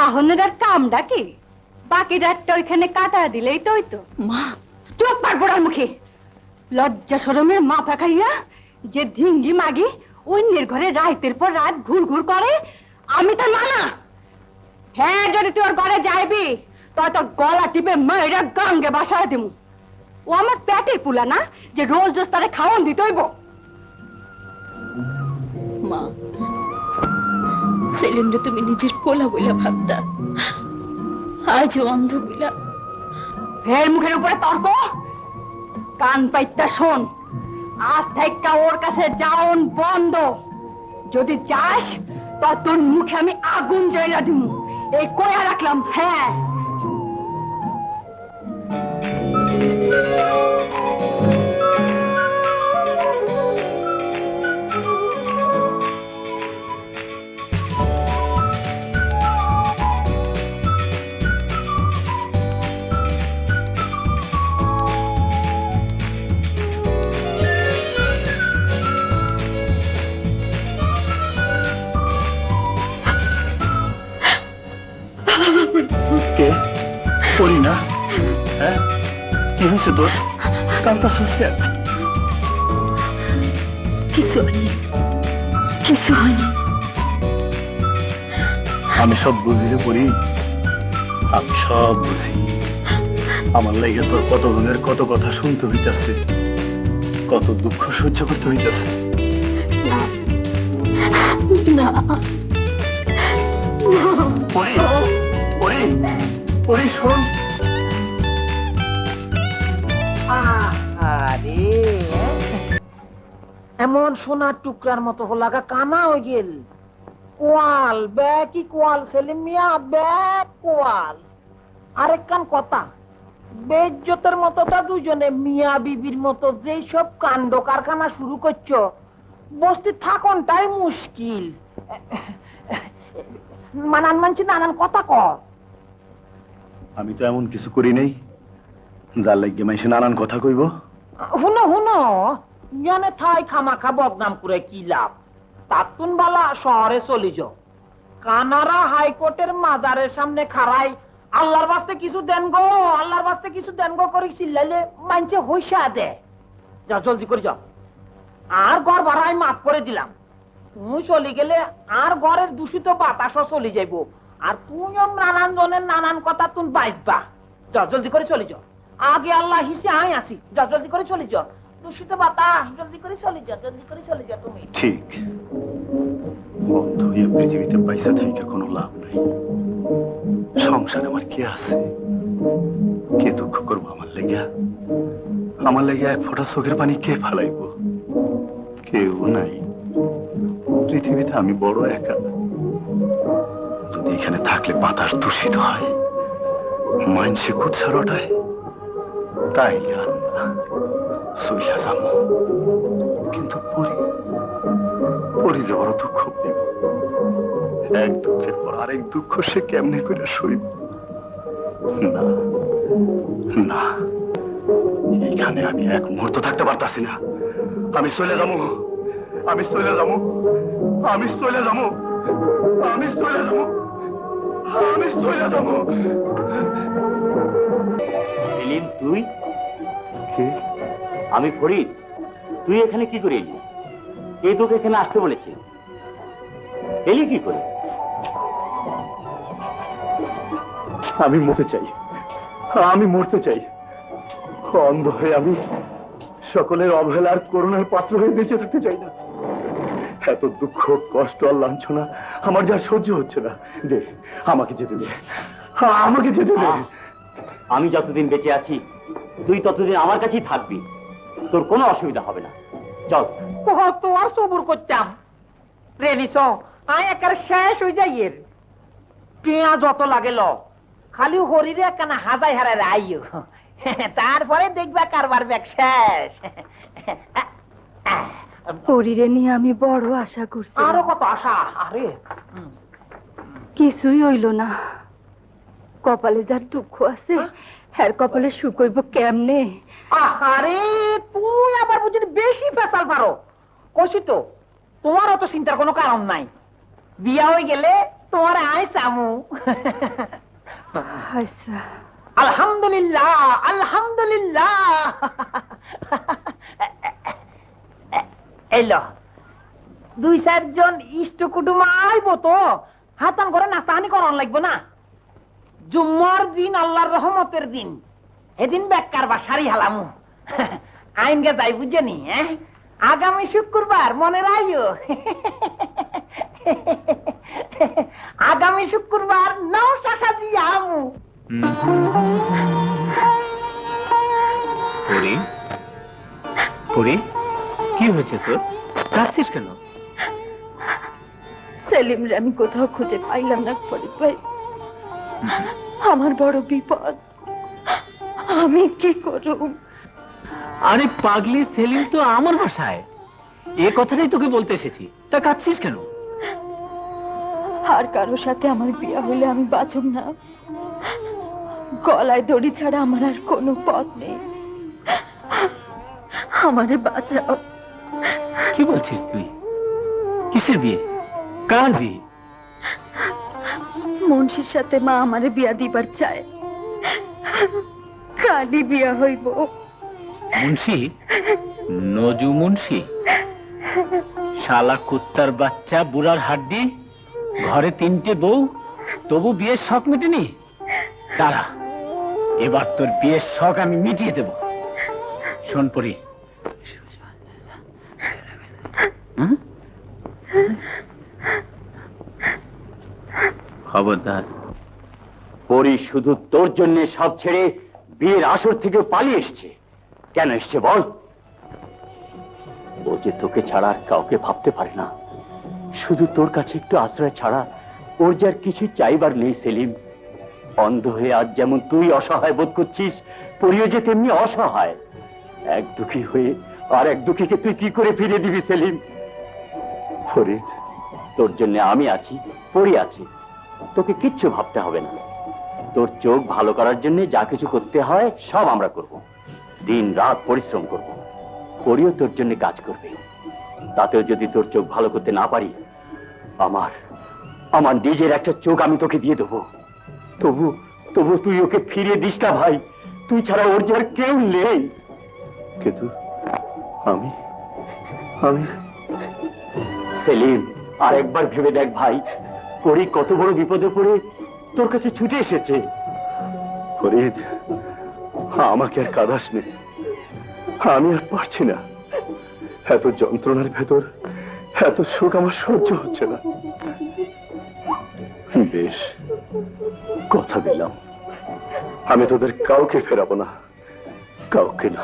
আহনের আর কামটা কি? বাকি রাতটা ওইখানে কাটা দিলেই তো হইতো। মা, চুপ কর পোড়ার মুখে। লজ্জা শরমের মাথা খাইয়া যে ধিঙ্গি মাগি অন্যের ঘরে রাতের পর রাত ঘুর ঘুর করে, আমি তো না না। হ্যাঁ, যদি তুই ওর ঘরে যাইবি তবে তোর গলা টিপে মেয়েরা গাঙ্গে বাসায় দিমু। ও আমার পেটের পুলা না যে রোজ রোজ তারে খাওয়ান দিতে হইব। মা, সেলিমরে তুমি নিজের পোলা বইলা ভাবতা, আজ অন্ধ বইলা। ফের মুখের উপরে তর্ক। কান পাইতা শোন, আজ থেকে ওর কাছে যাওন বন্ধ। যদি যাস তো তোর মুখে আমি আগুন জ্বালা দিমু, এই কয়া রাখলাম। হ্যাঁ, কে পড়ি না? হ্যাঁ, কি হয়েছে তোর? কান্তাছিস কেন? কিছু হয়নি, কিছু হয়নি। আমি সব বুঝি রে পড়ি, আমি সব বুঝি। আমার লাইগা তোর কতজনের কত কথা শুনতে হইতাছে, কত দুঃখ সহ্য করতে হইতাছে। না, পড়ি পড়ি পড়ি, শোন। আরে এমন সোনার টুকরার মতো লাগা কানা হয়ে গেল। কোয়াল ব্যাকি কোয়াল, সেলিম মিয়া ব্যাক কোয়াল। আরেক কান কথা, বেজ্জতের মতো তা দুজনে মিয়া বিবির মতো যেই সব কাণ্ড কারখানা শুরু করছো, বস্তি থাকনটাই মুশকিল। মানান মানছি নানান কথা কর। আমি তো এমন কিছু করি নাই যার লাগিয়ে মাইসে নানান কথা কইব। হুনো হুনো, জানে থাই খামাখা বদনাম করে কি লাভ? তাতুন বালা শহরে চলি যাও। কানারা হাইকোর্টের মাজারের সামনে খাড়াই আল্লাহর বাস্তে কিছু দেন গো, আল্লাহর বাস্তে কিছু দেন গো করে চিল্লাইলে মানছে হইসা দে। যা জলদি করে যাও। আর ঘর ভাড়া আমি মাফ করে দিলাম। তুই চলে গেলে আর ঘরের দূষিত বাতাসও চলে যাইব, আর তুইও নানান জনের নানান কথা তুই বাইসবা। যা জলদি করে চলে যাও। আগে আল্লাহ হিসে আই আসি। যা জলদি করে চলে যাও। দূষিত বাতাস, জলদি করে চলে যাও, জলদি করে চলে যাও তুমি। ঠিক, বন্ধ হয়ে পৃথিবীতে পয়সা থেকে কোনো লাভ নাই। সংসার আমার কে আছে? কে দুঃখ করবো আমার লেগে? আমার লেগে এক ফোঁটা চোখের পানি কে ফালাইব? কেউ নাই পৃথিবীতে, আমি বড় একা। যদি এখানে থাকলে বাতাস দূষিত হয়, মানসে কুৎসা রটায়, তাইলে আর না, চইলা যাবো। কিন্তু পরি যে বড় দুঃখ পাইব, এক দুঃখের পর আরেক দুঃখ সে কেমনে করে সইব? না না, এইখানে আমি এক মুহূর্ত থাকতে পারতাছি না। আমি চলে যাবো, আমি চলে যাবো, আমি চলে যাবো, আমি চলে যাবো, আমি চলে যাবো। সেলিম, তুই? কে? আমি ফরিদ। তুই এখানে কি করে এলি? কে তোকে এখানে আসতে বলেছে? এলি কি করে? আমি মরতে চাই, আমি মরতে চাই। অন্ধ হয়ে আমি সকলের অবহেলার করুণার পাত্র হয়ে বেঁচে থাকতে চাই না। এত দুঃখ, কষ্ট আর লাঞ্ছনা আমার যা সহ্য হচ্ছে না। দে, আমাকে যেতে দে, আমাকে যেতে দে। আমি যতদিন বেঁচে আছি তুই ততদিন আমার কাছেই থাকবি, তোর কোনো অসুবিধা হবে না। চল। কত আর সবুর করতাম রেনিস, আয় একেবারে শেষ হয়ে যাই। এর পেঁয়াজ যত লাগে ল, খালি হরিরে একখানা হাজাই হারায় আইও, তারপরে দেখবা কারবার ব্যাগ শেষ। পরিরে নিয়ে আমি বড় আশা করছি, আরো কত আশা। আরে কিছুই হইল না। কপালে যার দুঃখ আছে, হ্যার কপালে সুখ হইব কেমনে? আরে তুই আবার বুঝলি বেশি ফেসাল পারো। কইছি তো, তোমার অত চিন্তার কোনো কারণ নাই। বিয়া হয়ে গেলে তোমার আয় চামু। আচ্ছা আলহামদুলিল্লাহ, আলহামদুলিল্লাহ। এলো 2-4 ইষ্ট কুটুম আইব তো, হাতান করে নাস্তাহানি করন লাগবে না। জুম্মার দিন আল্লাহর রহমতের দিন, এদিন বেকার বা সারি হালামু। আইন গে যাই বুঝনি, আগামী শুক্রবার মনে রাইও। আগামী শুক্রবার নাও শাসা দিয়ে আমু। পরি, পরি, কি হয়েছে তোর? কাঁদছিস কেন? সেলিমরে আমি কোথাও খুঁজে পাইলাম না ফরিদ ভাই। আমার বড় বিপদ, আমি কি করব? আরে পাগলি, সেলিম তো আমার বাসায়, এ কথাটাই তোকে বলতে এসেছি। তা কাঁদছিস কেন? আর কারোর সাথে আমার বিয়ে হইলে আমি বাঁচব না। গলায় দড়ি ছাড়া আমার আর কোনো পথ নেই। আমারে বাঁচাও। কি বলছিস তুই? কিসের বিয়ে? কার বিয়ে? মুন্সির সাথে মা আমারে বিয়া দিবার চায়, কালি বিয়া হইব। মুন্সি? নজু মুন্সি? শালা কুত্তার বাচ্চা, বুড়ার হাড্ডি, ঘরে 3টে বউ, তবু বিয়ের শখ মেটেনি? দাঁড়া, এবার তোর বিয়ের শখ আমি মিটিয়ে দেব। শোন পরি, খবরদার, পরি শুধু তোর জন্য সব ছেড়ে বিয়ের আসর থেকে পালিয়ে এসছে। কেন এসছে বল? ও যে তোকে ছাড়া আর কাউকে ভাবতে পারে না। শুধু তোর কাছে একটু আশ্রয় ছাড়া ওর যে আর কিছু চাইবার নেই। সেলিম, অন্ধ হয়ে আজ যেমন তুই অসহায় বোধ করছিস, পরিও যে তেমনি অসহায়। এক দুঃখী হয়ে আর এক দুঃখীকে তুই কি করে ফিরিয়ে দিবি সেলিম? ফরিদ, তোর জন্য আমি আছি, পরি আছে, তোকে কিচ্ছু ভাবতে হবে না। তোর চোখ ভালো করার জন্য যা কিছু করতে হয় সব আমরা করব। দিন রাত পরিশ্রম করব। পরিও তোর জন্য কাজ করবে। তাতেও যদি তোর চোখ ভালো করতে না পারি, আমার আমার নিজের একটা চোখ আমি তোকে দিয়ে দেবো। তবু তবু তুই ওকে ফিরিয়ে দিস না ভাই। তুই ছাড়া ওর যে আর কেউ নেই। কিন্তু আমি আমি সেলিম, আর একবার ভেবে দেখ ভাই, পরি কত বড় বিপদে পড়ে তোর কাছে ছুটে এসেছে। ফরিদ, আমাকে আর কাঁদাস নে, আমি আর পারছি না। এত যন্ত্রণার ভেতর এত সুখ আমার সহ্য হচ্ছে না। বেশ, কথা দিলাম, আমি তোদের কাউকে ফেরাবো না, কাউকে না,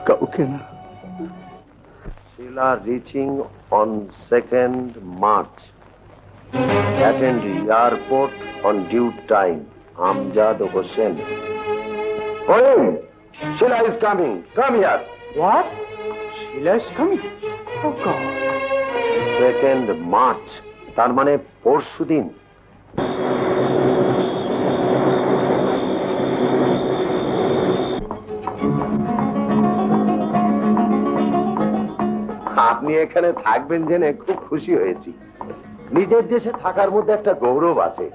কাউকে না। Sheila reaching on 2nd March. Attend the airport on due time. Amjad Hossain. Oh, Sheila is coming. Come here. What? Sheila is coming? Oh God. 2nd March. তার মানে পরশুদিন। আপনি এখানে থাকবেন জেনে খুব খুশি হয়েছি। নিজের দেশে থাকার মধ্যে একটা গৌরব আছে।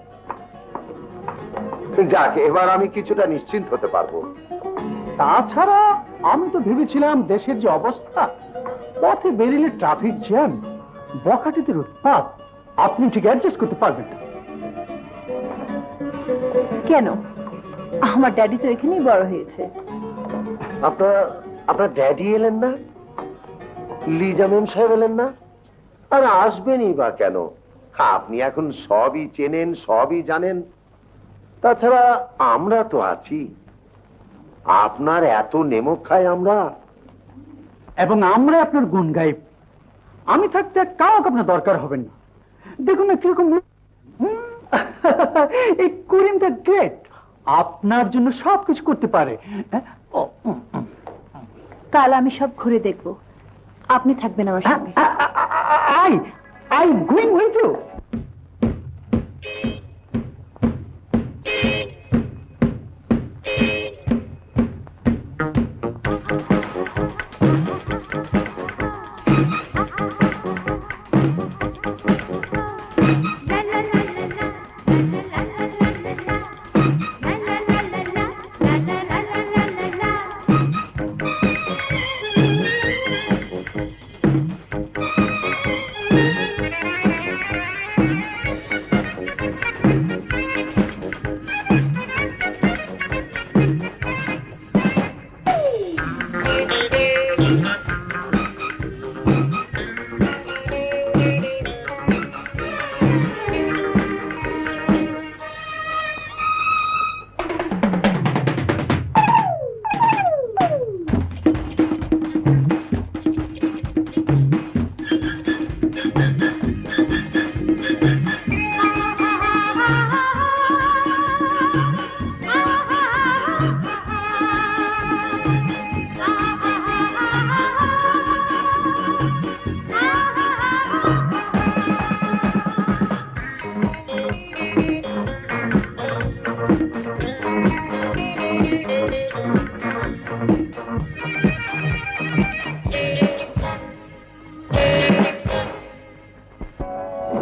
যাক, এবার আমি কিছুটা নিশ্চিন্ত হতে পারবো। তাছাড়া আমি তো ভেবেছিলাম দেশের যে অবস্থা, পথে বেরিয়ে ট্রাফিক জ্যাম, বখাটেদের উৎপাত, আপনি ঠিক অ্যাডজাস্ট করতে পারবেন না। কেন? আমার ড্যাডি তো এখানেই বড় হয়েছে। আপনার ড্যাডি এলেন না? লিজা মেম সাহেব এলেন না? আর আসবেনই বা কেন? আপনি এখন সবই চেনেন, সবই জানেন। তাছাড়া আমরা তো আছি। আপনার এত নেমক খাই আমরা। এবং আমরা আপনার গুণ গাইব। আমি থাকতে কাউকে আপনার দরকার হবে না। দেখুন না কিরকম এই করিম দ্য গ্রেট আপনার জন্য সবকিছু করতে পারে। কাল আমি সব ঘুরে দেখব, আপনি থাকবেন আমার সঙ্গে। I going with you. La la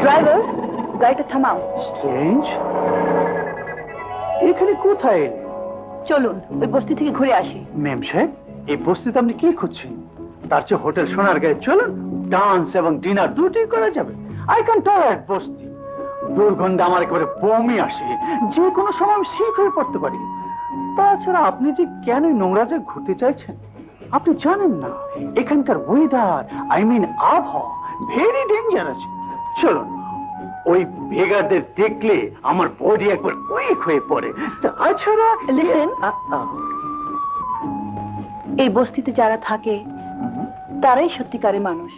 driver, গাড়িটা থামাও। স্ট্রেঞ্জ, এখানে কোথায় এলে? চলুন ওই বস্তি থেকে ঘুরে আসি। ম্যাম সাহেব, এই বস্তিতে আপনি কি খুঁজছেন? তার চেয়ে হোটেল সোনার গায়ে চলুন, ডান্স এবং ডিনার দুটোই করা যাবে। আই ক্যান টলারেট বস্তি। দুর্গন্ধে আমার একেবারে বমি আসে, যে কোনো সময় আমি শিক হয়ে পড়তে পারি। তাছাড়া আপনি যে কেন এই নোংরা জায়গায় ঘুরতে চাইছেন আপনি জানেন না। এখানকার ওয়েদার, আই মিন আবহাওয়া ভেরি ডেঞ্জারাস। চলুন, ওই বেগারদের দেখলে আমার বডি একবার উইক হয়ে পড়ে। তাছাড়া Listen. এই বস্তিতে যারা থাকে তারাই সত্যিকারের মানুষ।